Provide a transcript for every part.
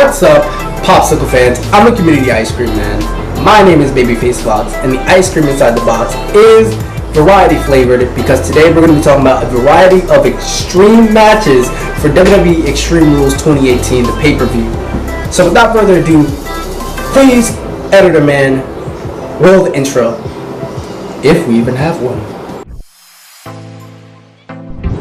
What's up, Popsicle fans? I'm a community ice cream man. My name is BabyFace Fox, and the ice cream inside the box is variety flavored because today we're going to be talking about a variety of extreme matches for WWE Extreme Rules 2018, the pay-per-view. So without further ado, please, editor man, roll the intro, if we even have one.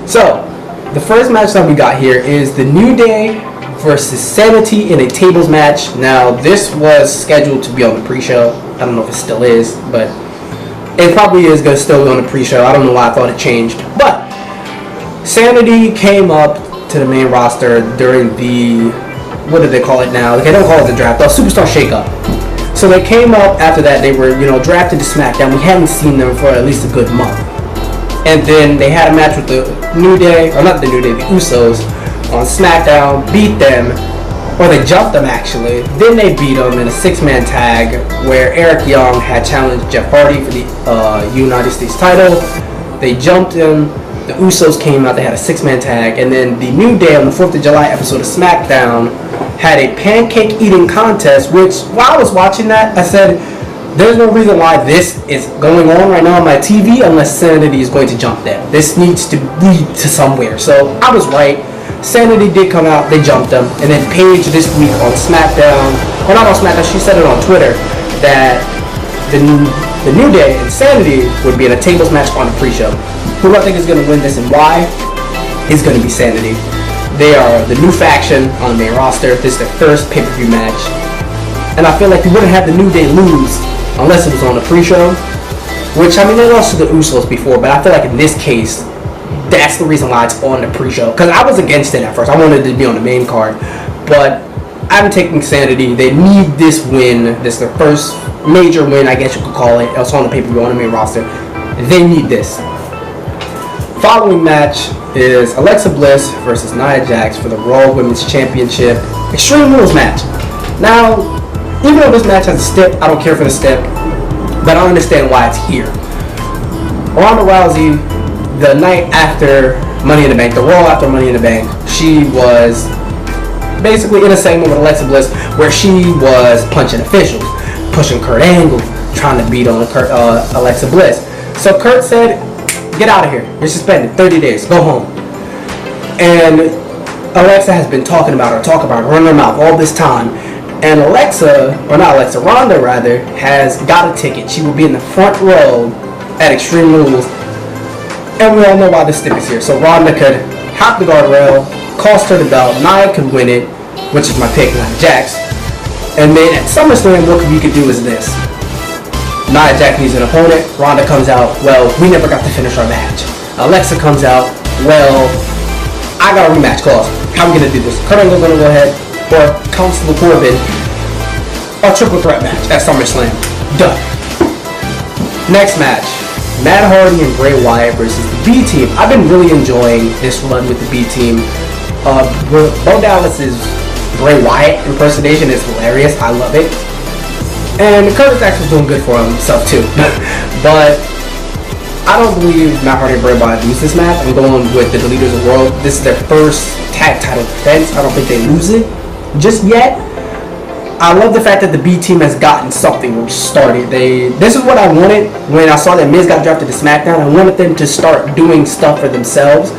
So, the first match that we got here is the New Day versus Sanity in a tables match. Now, this was scheduled to be on the pre-show. I don't know if it still is, but it probably is going to still be on the pre-show. I don't know why I thought it changed. But Sanity came up to the main roster during the, what do they call it now? They don't call it the draft, the Superstar Shakeup. So they came up after that. They were, drafted to SmackDown. We hadn't seen them for at least a good month. And then they had a match with the New Day, or not the New Day, the Usos, on SmackDown, beat them, or they jumped them actually. Then they beat them in a six-man tag where Eric Young had challenged Jeff Hardy for the United States title. They jumped him, the Usos came out, they had a six-man tag, and then the New Day on the 4th of July episode of SmackDown had a pancake eating contest, which while I was watching that, I said, there's no reason why this is going on right now on my TV unless Sanity is going to jump them. This needs to lead to somewhere. So I was right. Sanity did come out, they jumped them, and then Paige this week on SmackDown, or not on SmackDown, she said it on Twitter, that the New Day and Sanity would be in a tables match on the pre-show. Who do I think is going to win this and why? It's going to be Sanity. They are the new faction on the main roster. This is their first pay-per-view match. And I feel like you wouldn't have the New Day lose unless it was on the pre-show. Which, I mean, they lost to the Usos before, but I feel like in this case, that's the reason why it's on the pre-show. Because I was against it at first. I wanted it to be on the main card. But I'm taking Sanity. They need this win. This is their first major win, I guess you could call it. It's on the pay-per-view, on the main roster. They need this. Following match is Alexa Bliss versus Nia Jax for the Raw Women's Championship Extreme Rules match. Now, even though this match has a stip, I don't care for the stip, but I understand why it's here. Ronda Rousey, the night after Money in the Bank, the Raw after Money in the Bank, she was basically in a segment with Alexa Bliss where she was punching officials, pushing Kurt Angle, trying to beat on Alexa Bliss. So Kurt said, get out of here. You're suspended. 30 days. Go home. And Alexa has been talking about her, running her mouth all this time. And Ronda rather, has got a ticket. She will be in the front row at Extreme Rules. And we all know why this stick is here. So Ronda could hop the guardrail, cost her the belt, Nia could win it, which is my pick, Nia Jax. And then at SummerSlam, what we could do is this. Nia Jax needs an opponent, Ronda comes out, well, we never got to finish our match. Alexa comes out, well, I got a rematch clause. How are we going to do this? Kurt Angle's going to go ahead, or Constable Corbin, a triple threat match at SummerSlam. Done. Next match, Matt Hardy and Bray Wyatt versus the B Team. I've been really enjoying this run with the B Team. Bo Dallas's Bray Wyatt impersonation is hilarious. I love it. And Curtis actually doing good for himself too. But I don't believe Matt Hardy and Bray Wyatt lose this match. I'm going with the Deleters of the World. This is their first tag title defense. I don't think they lose it just yet. I love the fact that the B Team has gotten something started. This is what I wanted when I saw that Miz got drafted to SmackDown. I wanted them to start doing stuff for themselves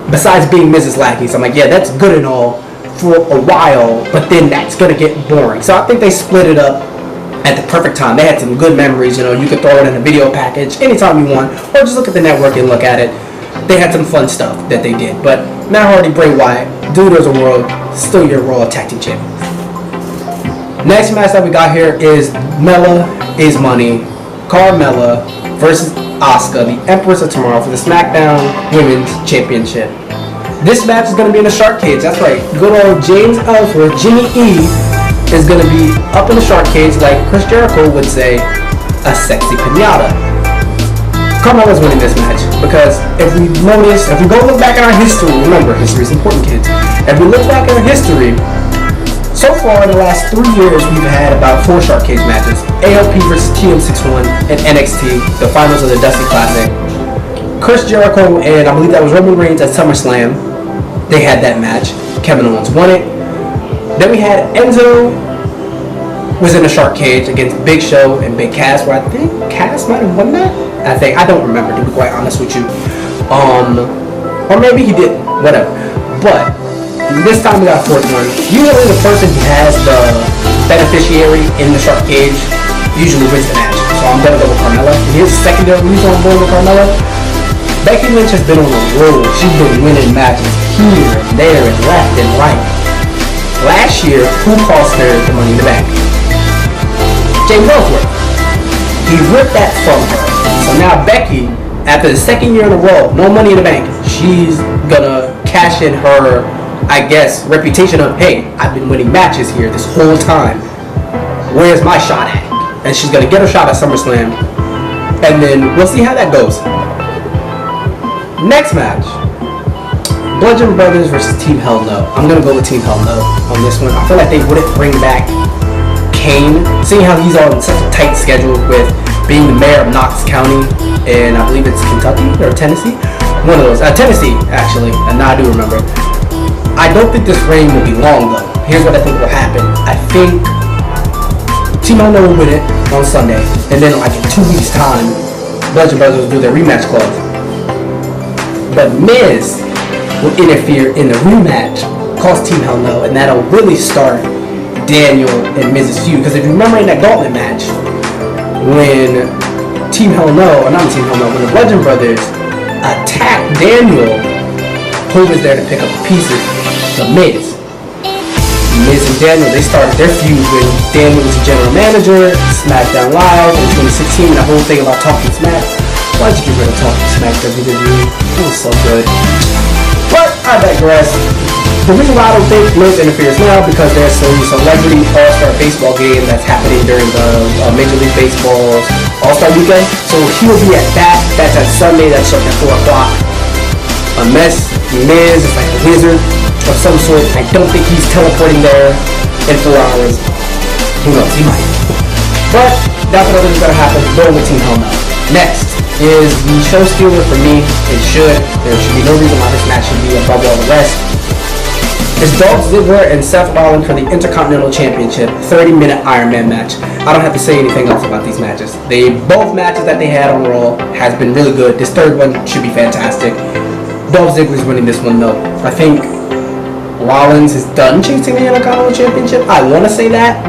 besides being Miz's lackeys. I'm like, yeah, that's good and all for a while, but then that's going to get boring. So I think they split it up at the perfect time. They had some good memories, you could throw it in a video package anytime you want, or just look at the network and look at it. They had some fun stuff that they did. But Matt Hardy, Bray Wyatt, Deleters of the World, still your Raw Tag Team Champions. Next match that we got here is Mella is Money, Carmella versus Asuka, the Empress of Tomorrow, for the SmackDown Women's Championship. This match is going to be in a shark cage. That's right. Good old James Ellsworth, Jimmy E, is going to be up in the shark cage, like Chris Jericho would say, a sexy pinata. Carmella's winning this match because if we go look back at our history, remember, history is important, kids. If we look back at our history, so far in the last 3 years, we've had about 4 shark cage matches. AOP versus TM61 and NXT, the finals of the Dusty Classic. Chris Jericho and I believe that was Roman Reigns at SummerSlam. They had that match. Kevin Owens won it. Then we had Enzo was in a shark cage against Big Show and Big Cass, where I think Cass might have won that. I don't remember, to be quite honest with you. Or maybe he didn't. Whatever. But this time we got a fourth one. Usually the person who has the beneficiary in the shark cage usually wins the match. So I'm gonna go with Carmella. And here's the secondary reason I'm going with Carmella. Becky Lynch has been on the road. She's been winning matches here and there and left and right. Last year, who cost her the Money in the Bank? James Ellsworth. He ripped that from her. So now Becky, after the second year in a row, no Money in the Bank, she's gonna cash in her, I guess, reputation of, hey, I've been winning matches here this whole time. Where's my shot at? And she's gonna get her shot at SummerSlam. And then we'll see how that goes. Next match. Bludgeon Brothers versus Team Hell No. I'm gonna go with Team Hell No on this one. I feel like they wouldn't bring back Kane, seeing how he's on such a tight schedule with being the mayor of Knox County, and I believe it's Kentucky or Tennessee. One of those. Tennessee, actually. And now I do remember. I don't think this reign will be long, though. Here's what I think will happen. I think Team Hell No will win it on Sunday, and then like in 2 weeks' time, Bludgeon Brothers will do their rematch clause. But Miz will interfere in the rematch, cost Team Hell No, and that'll really start Daniel and Miz's feud. Because if you remember in that gauntlet match, when Team Hell No, or not Team Hell No, when the Bludgeon Brothers attacked Daniel, who was there to pick up the pieces? The Miz. Miz and Daniel, they started their feud when Daniel was the general manager, SmackDown Live in 2016, the whole thing about Talking Smack. Why'd you get rid of Talking Smack, WWE? It was so good. But I digress. The reason why I don't think Miz interferes now because there's some celebrity all-star baseball game that's happening during the Major League Baseball's All-Star Weekend. So he'll be at that. That's at Sunday. That's starting at 4 o'clock. Unless Miz is like a wizard of some sort. I don't think he's teleporting there in 4 hours. Who knows? He might. But that's what I think is going to happen. Going with Team Hell No. Next is the show stealer for me. It should. There should be no reason why this match should be above all the rest. It's Dolph Ziggler and Seth Rollins for the Intercontinental Championship 30-minute Iron Man match. I don't have to say anything else about these matches. Both matches that they had on Raw has been really good. This third one should be fantastic. Dolph Ziggler's winning this one though. I think Rollins is done chasing the Intercontinental Championship. I want to say that.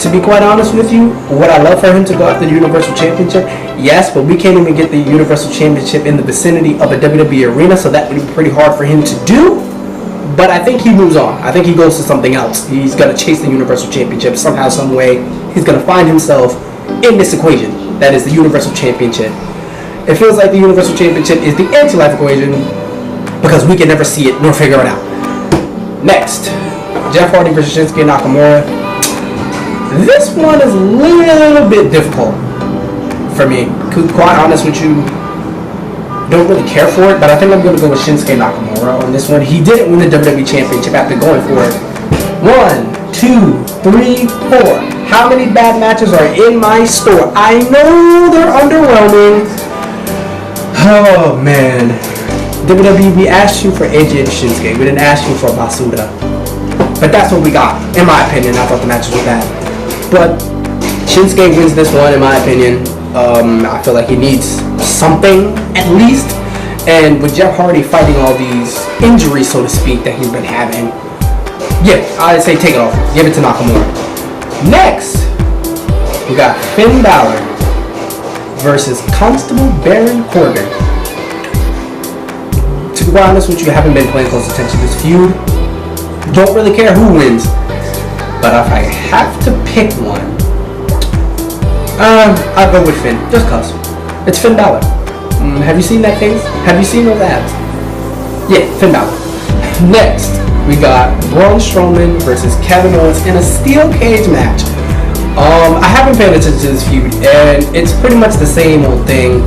To be quite honest with you, would I love for him to go after the Universal Championship? Yes, but we can't even get the Universal Championship in the vicinity of a WWE arena, so that would be pretty hard for him to do. But I think he moves on. I think he goes to something else. He's going to chase the Universal Championship somehow, some way. He's going to find himself in this equation. That is the Universal Championship. It feels like the Universal Championship is the anti-life equation because we can never see it nor figure it out. Next, Jeff Hardy versus Shinsuke Nakamura. This one is a little bit difficult for me. To be quite honest with you, don't really care for it, but I think I'm going to go with Shinsuke Nakamura on this one. He didn't win the WWE Championship after going for it. 1, 2, 3, 4. How many bad matches are in my store? I know they're underwhelming. Oh, man. WWE, we asked you for AJ and Shinsuke. We didn't ask you for Basuda. But that's what we got, in my opinion. I thought the matches were bad. But Shinsuke wins this one, in my opinion. I feel like he needs something, at least. And with Jeff Hardy fighting all these injuries, so to speak, that he's been having, yeah, I'd say take it off. Give it to Nakamura. Next, we got Finn Balor versus Constable Baron Corbin. To be honest with you, I haven't been paying close attention to this feud. Don't really care who wins. But if I have to pick one, I'll go with Finn, just cause. It's Finn Balor. Have you seen that face? Have you seen those abs? Yeah, Finn Balor. Next, we got Braun Strowman versus Kevin Owens in a steel cage match. I haven't paid attention to this feud, and it's pretty much the same old thing.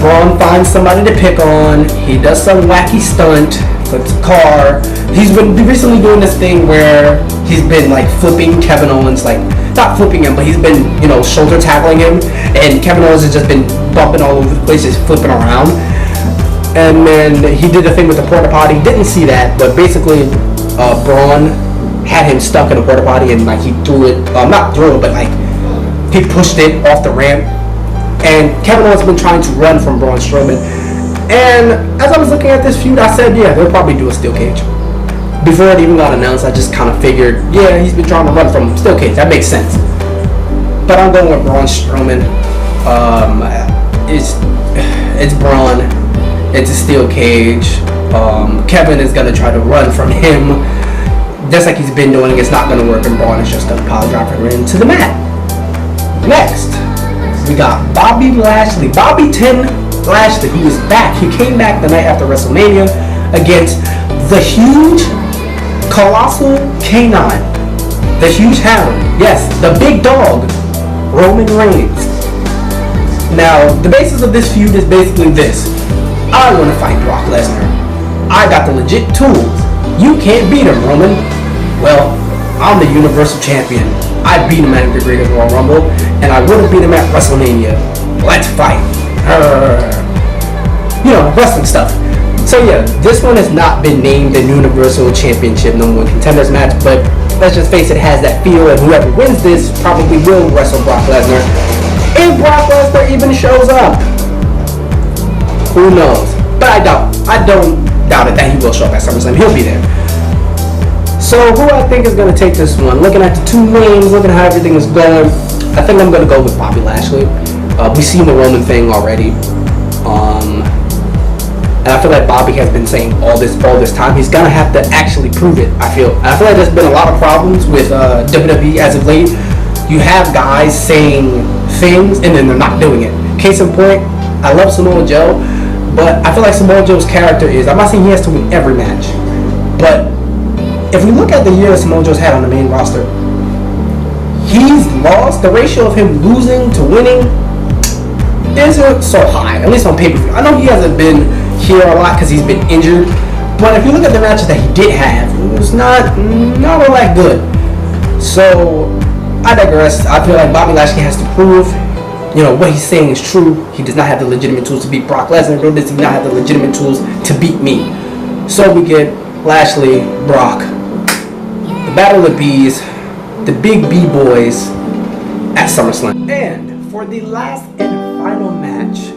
Braun finds somebody to pick on. He does some wacky stunt, flips a car. He's been recently doing this thing where he's been like flipping Kevin Owens, like not flipping him, but he's been, you know, shoulder tackling him, and Kevin Owens has just been bumping all over the place, just flipping around. And then he did a thing with the porta potty. Didn't see that, but basically, Braun had him stuck in a porta potty and like he threw it, not threw it, but like he pushed it off the ramp. And Kevin Owens has been trying to run from Braun Strowman. And as I was looking at this feud, I said, yeah, they'll probably do a steel cage. Before it even got announced, I just kind of figured, yeah, he's been trying to run from steel cage. That makes sense. But I'm going with Braun Strowman. It's Braun. It's a steel cage. Kevin is going to try to run from him. Just like he's been doing. It's not going to work, and Braun is just going to pile drive him into the mat. Next, we got Bobby Lashley. Bobby 10 Lashley, who is back. He came back the night after WrestleMania against the huge, colossal canine. The huge hound. Yes, the big dog, Roman Reigns. Now, the basis of this feud is basically this. I want to fight Brock Lesnar. I got the legit tools. You can't beat him, Roman. Well, I'm the Universal Champion. I beat him at the Greatest Royal Rumble, and I would have beat him at WrestleMania. Let's fight. You know, wrestling stuff. So yeah, this one has not been named the Universal Championship #1 Contenders match, but let's just face it, has that feel, and whoever wins this probably will wrestle Brock Lesnar. If Brock Lesnar even shows up, who knows? But I don't doubt it that he will show up at SummerSlam. He'll be there. So who I think is going to take this one? Looking at the two names, looking at how everything is going, I think I'm going to go with Bobby Lashley. We've seen the Roman thing already. And I feel like Bobby has been saying all this time. He's gonna have to actually prove it. I feel like there's been a lot of problems with WWE as of late. You have guys saying things and then they're not doing it. Case in point, I love Samoa Joe, but I feel like Samoa Joe's character is, I'm not saying he has to win every match, but if we look at the year Samoa Joe's had on the main roster, he's lost. The ratio of him losing to winning isn't so high, at least on pay-per-view. I know he hasn't been here a lot because he's been injured, but if you look at the matches that he did have, it was not all that good. So I digress. I feel like Bobby Lashley has to prove, what he's saying is true. He does not have the legitimate tools to beat Brock Lesnar, nor does he not have the legitimate tools to beat me. So we get Lashley, Brock, the Battle of the Bees, the Big B Boys at SummerSlam. And for the last and final match,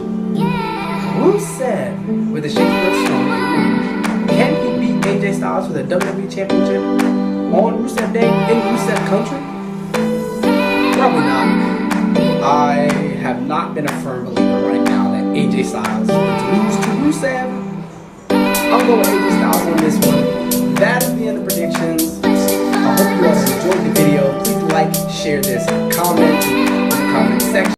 Rusev with the Shakespeare Strowman. Can he beat AJ Styles for the WWE Championship on Rusev Day in Rusev Country? Probably not. I have not been a firm believer right now that AJ Styles is going to lose to Rusev. I'm going with AJ Styles on this one. That is the end of predictions. I hope you guys enjoyed the video. Please like, share this, comment,